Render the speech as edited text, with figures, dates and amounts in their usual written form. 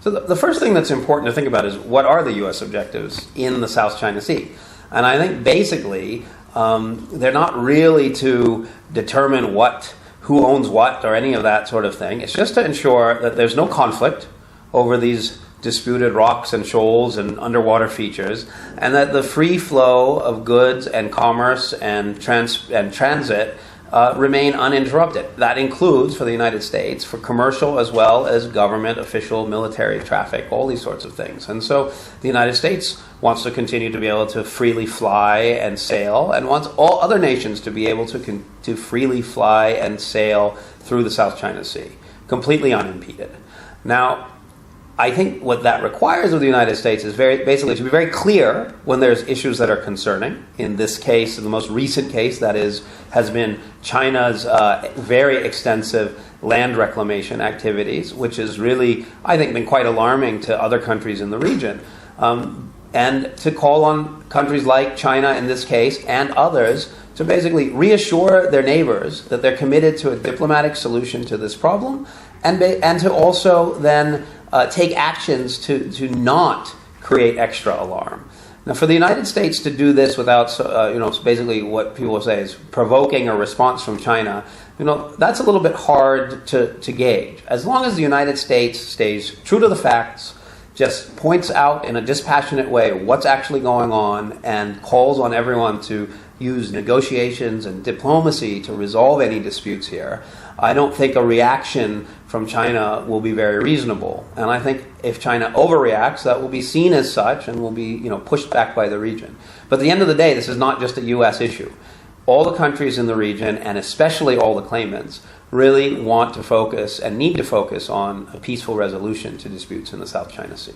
So the first thing that's important to think about is what are the U.S. objectives in the South China Sea? And I think basically they're not really to determine who owns what or any of that sort of thing. It's just to ensure that there's no conflict over these disputed rocks and shoals and underwater features, and that the free flow of goods and commerce and transit remain uninterrupted. That includes, for the United States, for commercial as well as government, official, military traffic, all these sorts of things. And so the United States wants to continue to be able to freely fly and sail, and wants all other nations to be able to freely fly and sail through the South China Sea, completely unimpeded. Now, I think what that requires of the United States is basically to be very clear when there's issues that are concerning. In this case, in the most recent case, that has been China's very extensive land reclamation activities, which has really, I think, been quite alarming to other countries in the region. And to call on countries like China in this case and others to basically reassure their neighbors that they're committed to a diplomatic solution to this problem, and to also then take actions to not create extra alarm. Now, for the United States to do this without, basically what people say is provoking a response from China, that's a little bit hard to gauge. As long as the United States stays true to the facts, just points out in a dispassionate way what's actually going on, and calls on everyone to use negotiations and diplomacy to resolve any disputes here, I don't think a reaction from China will be very reasonable. And I think if China overreacts, that will be seen as such and will be pushed back by the region. But at the end of the day, this is not just a U.S. issue. All the countries in the region, and especially all the claimants, really want to focus and need to focus on a peaceful resolution to disputes in the South China Sea.